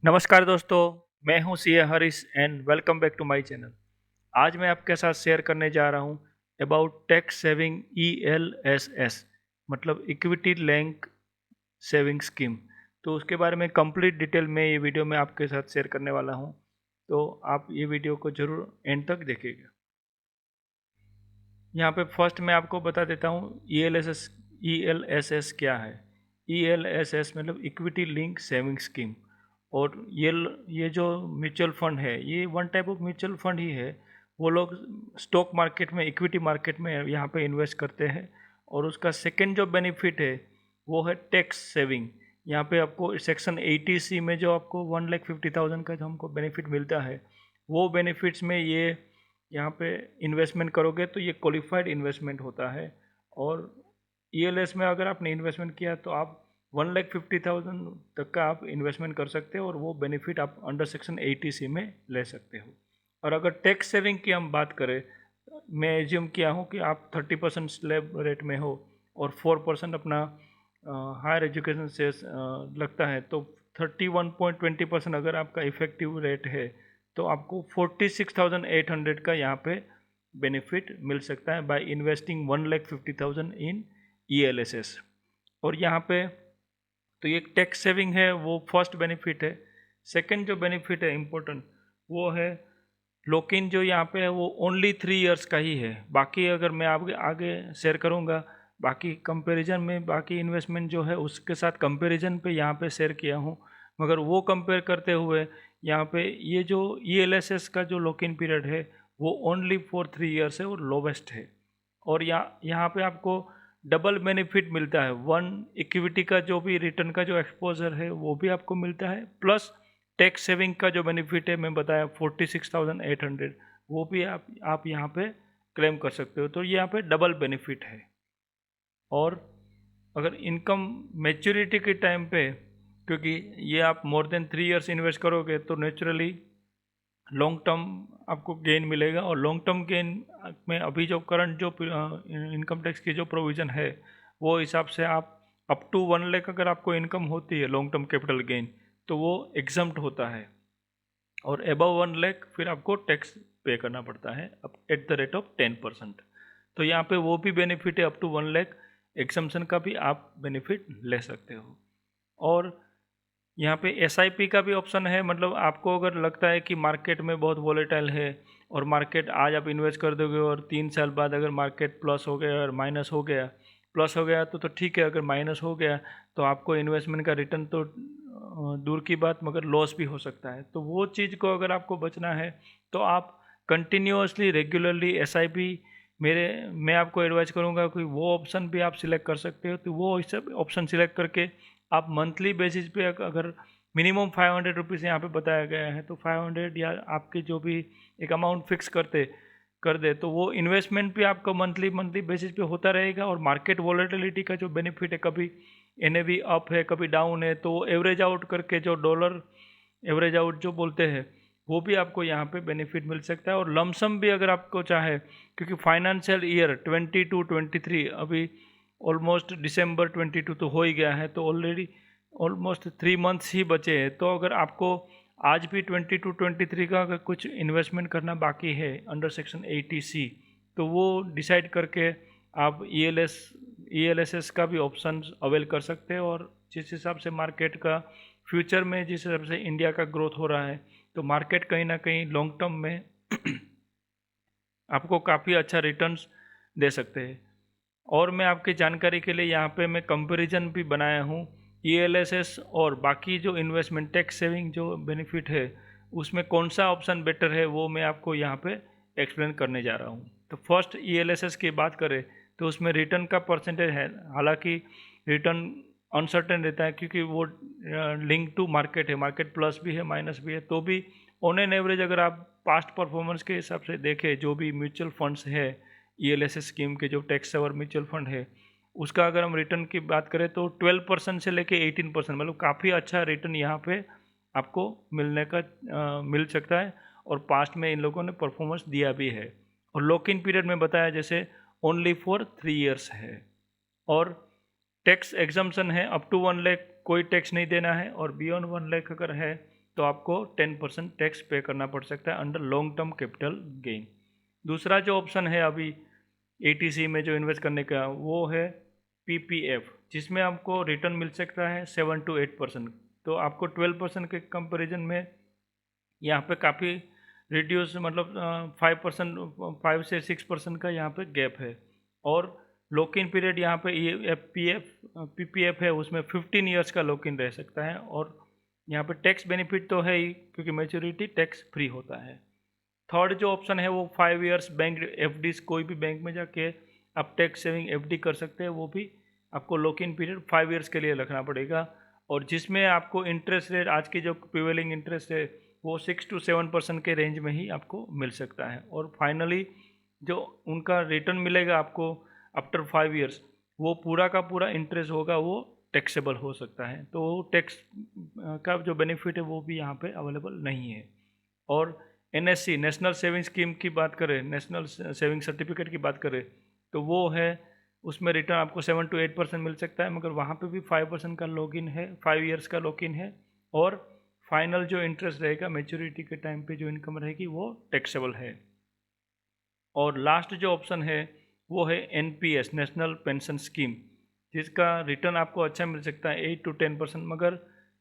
नमस्कार दोस्तों, मैं हूं CA Harish and welcome back to my channel. आज मैं आपके साथ शेयर करने जा रहा हूं अबाउट टैक्स सेविंग ELSS, मतलब इक्विटी लिंक सेविंग स्कीम। तो उसके बारे में कंप्लीट डिटेल में ये वीडियो में आपके साथ शेयर करने वाला हूं, तो आप ये वीडियो को ज़रूर एंड तक देखिएगा। यहाँ पे फर्स्ट मैं आपको बता देता हूँ ELSS क्या है। ELSS मतलब इक्विटी लिंक सेविंग स्कीम। और ये जो म्यूचुअल फंड है, ये one type of mutual fund ही है। वो लोग स्टॉक मार्केट में, इक्विटी मार्केट में यहाँ पे इन्वेस्ट करते हैं। और उसका सेकेंड जो बेनिफिट है वो है टैक्स सेविंग। यहाँ पे आपको सेक्शन 80C में जो आपको 1,50,000 का जो हमको बेनिफिट मिलता है, वो बेनिफिट्स में ये यहाँ पे इन्वेस्टमेंट करोगे तो ये क्वालिफाइड इन्वेस्टमेंट होता है। और ELS में अगर आपने इन्वेस्टमेंट किया तो आप 1,50,000 तक का आप इन्वेस्टमेंट कर सकते हो और वो बेनिफिट आप अंडर सेक्शन 80C में ले सकते हो। और अगर टैक्स सेविंग की हम बात करें, मैं एज्यूम किया हूँ कि आप 30% स्लैब रेट में हो और 4% अपना हायर एजुकेशन से लगता है, तो 31.20% अगर आपका इफेक्टिव रेट है तो आपको 46,800 का यहाँ पे बेनिफिट मिल सकता है बाय इन्वेस्टिंग 1,50,000 इन ELSS। और यहाँ पे तो ये टैक्स सेविंग है, वो फर्स्ट बेनिफिट है। सेकंड जो बेनिफिट है इम्पोर्टेंट, वो है लॉक इन। जो यहाँ पे है वो ओनली 3 इयर्स का ही है। बाकी अगर मैं आगे आगे शेयर करूँगा, बाकी कंपैरिजन में बाकी इन्वेस्टमेंट जो है उसके साथ कंपैरिजन पे यहाँ पे शेयर किया हूँ, मगर वो कंपेयर करते हुए यहाँ पे ये जो ELSS का जो लॉक इन पीरियड है वो ओनली फॉर 3 इयर्स है और लोवेस्ट है। और यहाँ पे आपको डबल बेनिफिट मिलता है। वन, इक्विटी का जो भी रिटर्न का जो एक्सपोजर है वो भी आपको मिलता है, प्लस टैक्स सेविंग का जो बेनिफिट है मैं बताया 46,800, वो भी आप यहाँ पे क्लेम कर सकते हो। तो ये यहाँ पे डबल बेनिफिट है। और अगर इनकम मैच्योरिटी के टाइम पे, क्योंकि ये आप मोर देन 3 इयर्स इन्वेस्ट करोगे तो नेचुरली लॉन्ग टर्म आपको गेन मिलेगा। और लॉन्ग टर्म गेन में अभी जो करंट जो इनकम टैक्स की जो प्रोविज़न है, वो हिसाब से आप अप टू 1 लाख अगर आपको इनकम होती है लॉन्ग टर्म कैपिटल गेन, तो वो एग्जम्प्ट होता है। और एबव 1 लाख फिर आपको टैक्स पे करना पड़ता है up at the rate of 10%। तो यहाँ पे वो भी बेनिफिट है, अप टू 1 लाख एग्जम्पशन का भी आप बेनिफिट ले सकते हो। और यहाँ पे SIP का भी ऑप्शन है। मतलब आपको अगर लगता है कि मार्केट में बहुत वॉलेटाइल है और मार्केट आज आप इन्वेस्ट कर दोगे और 3 साल बाद अगर मार्केट प्लस हो गया और माइनस हो गया, प्लस हो गया तो ठीक है, अगर माइनस हो गया तो आपको इन्वेस्टमेंट का रिटर्न तो दूर की बात, मगर लॉस भी हो सकता है। तो वो चीज़ को अगर आपको बचना है तो आप कंटिन्यूसली रेगुलरली SIP, मैं आपको एडवाइस करूँगा कि वो ऑप्शन भी आप सिलेक्ट कर सकते हो। तो वो सब ऑप्शन सिलेक्ट करके आप मंथली बेसिस पे अगर मिनिमम 500 रुपीज़ यहाँ पे बताया गया है, तो 500 या आपके जो भी एक अमाउंट फिक्स कर दे, तो वो इन्वेस्टमेंट भी आपका मंथली मंथली बेसिस पे होता रहेगा। और मार्केट वॉलेटिलिटी का जो बेनिफिट है, कभी NAV अप है कभी डाउन है, तो एवरेज आउट करके जो डॉलर एवरेज आउट जो बोलते हैं, वो भी आपको यहाँ पे बेनिफिट मिल सकता है। और लमसम भी अगर आपको चाहे, क्योंकि फाइनेंशियल ईयर 22-23 अभी ऑलमोस्ट दिसंबर 22 तो हो ही गया है, तो ऑलरेडी ऑलमोस्ट 3 मंथ्स ही बचे हैं। तो अगर आपको आज भी 22-23 का अगर कुछ इन्वेस्टमेंट करना बाकी है अंडर सेक्शन 80C, तो वो डिसाइड करके आप ELSS का भी ऑप्शन अवेल कर सकते हैं। और जिस हिसाब से मार्केट का फ्यूचर में, जिस हिसाब से इंडिया का ग्रोथ हो रहा है, तो मार्केट कहीं ना कहीं लॉन्ग टर्म में आपको काफ़ी अच्छा रिटर्न्स दे सकते हैं। और मैं आपकी जानकारी के लिए यहाँ पे मैं कंपैरिजन भी बनाया हूँ ELSS और बाकी जो इन्वेस्टमेंट टैक्स सेविंग जो बेनिफिट है, उसमें कौन सा ऑप्शन बेटर है वो मैं आपको यहाँ पे एक्सप्लेन करने जा रहा हूँ। तो फर्स्ट ELSS की बात करें तो उसमें रिटर्न का परसेंटेज है, हालांकि रिटर्न अनसर्टेन रहता है क्योंकि वो लिंक टू मार्केट है, मार्केट प्लस भी है माइनस भी है। तो भी ऑन एन एवरेज अगर आप पास्ट परफॉर्मेंस के हिसाब से देखें, जो भी म्यूचुअल फंड्स है ELSS स्कीम के, जो टैक्स सेवर म्यूचुअल फंड है, उसका अगर हम रिटर्न की बात करें तो 12% से लेके 18%, मतलब काफ़ी अच्छा रिटर्न यहाँ पे आपको मिल सकता है। और पास्ट में इन लोगों ने परफॉर्मेंस दिया भी है। और लॉक इन पीरियड में बताया जैसे ओनली फॉर 3 इयर्स है। और टैक्स एग्जम्पशन है, अप टू 1 लाख कोई टैक्स नहीं देना है, और बियॉन्ड 1 लाख अगर है तो आपको 10% टैक्स पे करना पड़ सकता है under long term capital gain. दूसरा जो ऑप्शन है अभी एटीसी में जो इन्वेस्ट करने का वो है पीपीएफ, जिसमें आपको रिटर्न मिल सकता है 7 to 8%। तो आपको 12% के कंपैरिजन में यहाँ पे काफ़ी रिड्यूस मतलब 5%, 5 से 6% का यहाँ पे गैप है। और लॉक इन पीरियड यहाँ पे ये पीपीएफ है उसमें 15 ईयर्स का लॉक इन रह सकता है। और यहाँ पे टैक्स बेनिफिट तो है ही क्योंकि मैच्योरिटी टैक्स फ्री होता है। थर्ड जो ऑप्शन है वो 5 ईयर्स बैंक एफडीज, कोई भी बैंक में जाके आप टैक्स सेविंग एफडी कर सकते हैं, वो भी आपको लॉक इन पीरियड 5 ईयर्स के लिए रखना पड़ेगा। और जिसमें आपको इंटरेस्ट रेट आज की जो प्रिवेलिंग इंटरेस्ट है वो 6 to 7% के रेंज में ही आपको मिल सकता है। और फाइनली जो उनका रिटर्न मिलेगा आपको आफ्टर 5 ईयर्स, वो पूरा का पूरा इंटरेस्ट होगा वो टैक्सेबल हो सकता है। तो टैक्स का जो बेनिफिट है वो भी यहाँ पे अवेलेबल नहीं है। और एनएससी नेशनल सेविंग स्कीम की बात करें, नेशनल सेविंग सर्टिफिकेट की बात करें, तो वो है उसमें रिटर्न आपको 7 to 8% मिल सकता है, मगर वहाँ पे भी 5% का लॉगिन है, 5 ईयर्स का लॉगिन है। और फाइनल जो इंटरेस्ट रहेगा मैच्योरिटी के टाइम पे जो इनकम रहेगी वो टैक्सेबल है। और लास्ट जो ऑप्शन है वो है एनपीएस नेशनल पेंशन स्कीम, जिसका रिटर्न आपको अच्छा मिल सकता है 8 to 10%, मगर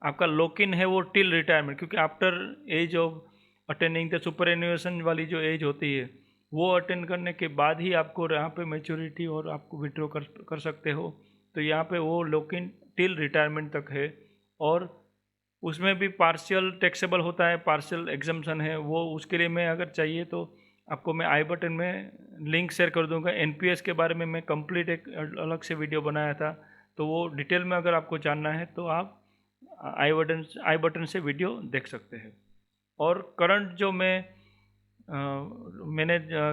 आपका लॉक इन है वो टिल रिटायरमेंट, क्योंकि after age of attending the superannuation वाली जो एज होती है वो अटेंड करने के बाद ही आपको यहाँ पे मैच्योरिटी और आपको विड्रॉ कर सकते हो। तो यहाँ पे वो लॉक इन टिल रिटायरमेंट तक है। और उसमें भी पार्शियल टैक्सेबल होता है, पार्शियल एग्जम्पशन है वो, उसके लिए मैं अगर चाहिए तो आपको मैं आई बटन में लिंक शेयर कर दूंगा। एनपीएस के बारे में मैं कंप्लीट एक अलग से वीडियो बनाया था, तो वो डिटेल में अगर आपको जानना है तो आप आई बटन से वीडियो देख सकते हैं। और करंट जो मैंने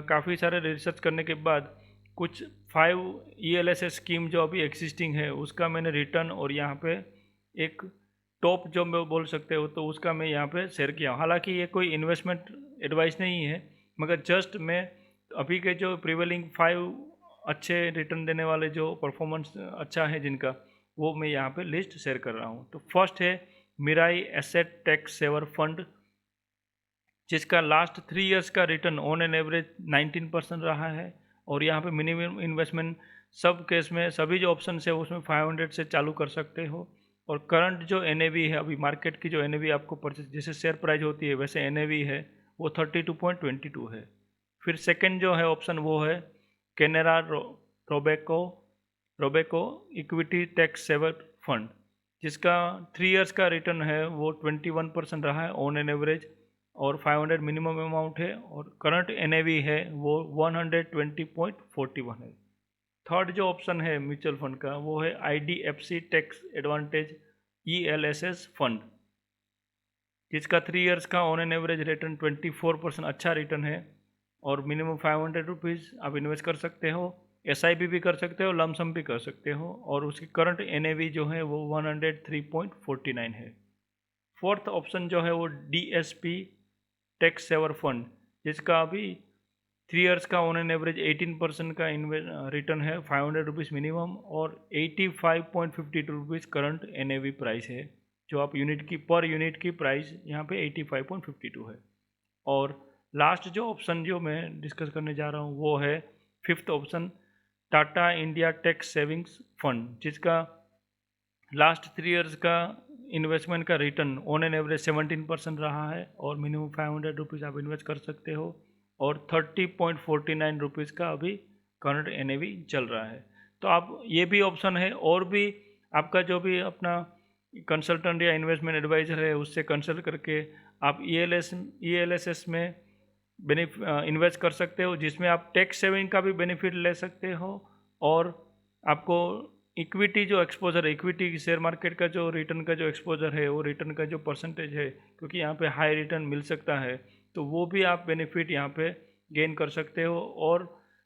काफ़ी सारे रिसर्च करने के बाद कुछ 5 ईएलएसएस स्कीम जो अभी एग्जिस्टिंग है उसका मैंने रिटर्न और यहाँ पे एक टॉप जो मैं बोल सकते हो तो उसका मैं यहाँ पे शेयर किया। हालांकि ये कोई इन्वेस्टमेंट एडवाइस नहीं है, मगर जस्ट मैं अभी के जो प्रिवेलिंग 5 अच्छे रिटर्न देने वाले जो परफॉर्मेंस अच्छा है जिनका, वो मैं यहाँ पे लिस्ट शेयर कर रहा हूँ। तो फर्स्ट है Mirae asset tax saver fund, जिसका लास्ट 3 ईयर्स का रिटर्न ऑन एन एवरेज 19% रहा है। और यहाँ पे मिनिमम इन्वेस्टमेंट सब केस में सभी जो ऑप्शन है उसमें 500 से चालू कर सकते हो। और करंट जो एनएवी है अभी मार्केट की जो एनएवी आपको परचेज जैसे शेयर प्राइस होती है वैसे एनएवी है वो 32.22 है। फिर सेकंड जो है ऑप्शन वो है Canara Robeco Robeco equity tax saver fund, जिसका 3 ईयर्स का रिटर्न है वो 21% रहा है ऑन एन एवरेज और 500 मिनिमम अमाउंट है। और करंट एनएवी है वो 120.41 है। थर्ड जो ऑप्शन है म्यूचुअल फंड का वो है IDFC tax advantage ELSS fund, जिसका 3 ईयर्स का ऑन एन एवरेज रिटर्न 24% अच्छा रिटर्न है। और मिनिमम 500 रुपीज़ आप इन्वेस्ट कर सकते हो, एसआईपी भी कर सकते हो, लमसम भी कर सकते हो। और उसकी करंट एनएवी जो है वो 103.49 है। फोर्थ ऑप्शन जो है वो डीएसपी टैक्स सेवर फंड, जिसका अभी 3 ईयर्स का ऑन एन एवरेज 18% का रिटर्न है, 500 रुपीज़ मिनिमम और 85.52 रुपीज़ करंट एनएवी प्राइस है, जो आप यूनिट की पर यूनिट की प्राइस यहाँ पे 85.52 है। और लास्ट जो ऑप्शन जो मैं डिस्कस करने जा रहा हूँ वो है fifth option Tata India tax savings fund, जिसका लास्ट 3 ईयर्स का इन्वेस्टमेंट का रिटर्न ऑन एन एवरेज 17% रहा है और मिनिमम 500 रुपीज़ आप इन्वेस्ट कर सकते हो। और 30.49 रुपीज़ का अभी करंट एनएवी चल रहा है। तो आप ये भी ऑप्शन है, और भी आपका जो भी अपना कंसल्टेंट या इन्वेस्टमेंट एडवाइज़र है उससे कंसल्ट करके आप ईएलएसएस में इन्वेस्ट कर सकते हो, जिसमें आप टैक्स सेविंग का भी बेनिफिट ले सकते हो। और आपको इक्विटी जो एक्सपोजर है, इक्विटी शेयर मार्केट का जो रिटर्न का जो एक्सपोजर है, वो रिटर्न का जो परसेंटेज है, क्योंकि यहाँ पे हाई रिटर्न मिल सकता है, तो वो भी आप बेनिफिट यहाँ पे गेन कर सकते हो। और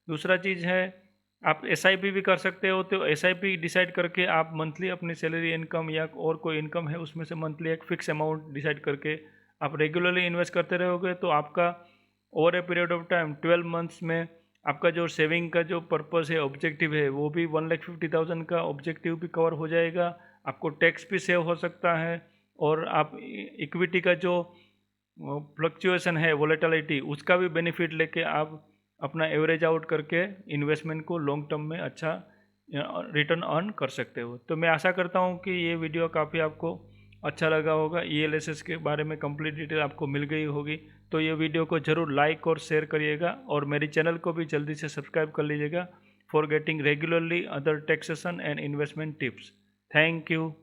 दूसरा चीज़ है आप एसआईपी भी कर सकते हो। तो एसआईपी डिसाइड करके आप मंथली अपनी सैलरी इनकम या और कोई इनकम है उसमें से मंथली एक फिक्स अमाउंट डिसाइड करके आप रेगुलरली इन्वेस्ट करते रहोगे, तो आपका over a period of time 12 months में आपका जो सेविंग का जो पर्पस है, ऑब्जेक्टिव है, वो भी 1,50,000 का ऑब्जेक्टिव भी कवर हो जाएगा। आपको टैक्स भी सेव हो सकता है और आप इक्विटी का जो फ्लक्चुएशन है, वोलेटिलिटी, उसका भी बेनिफिट लेके आप अपना एवरेज आउट करके इन्वेस्टमेंट को लॉन्ग टर्म में अच्छा रिटर्न अर्न कर सकते हो। तो मैं आशा करता हूँ कि ये वीडियो काफ़ी आपको अच्छा लगा होगा। ELSS के बारे में कंप्लीट डिटेल आपको मिल गई होगी। तो ये वीडियो को ज़रूर लाइक और शेयर करिएगा और मेरी चैनल को भी जल्दी से सब्सक्राइब कर लीजिएगा for getting regularly other taxation and investment tips. Thank you.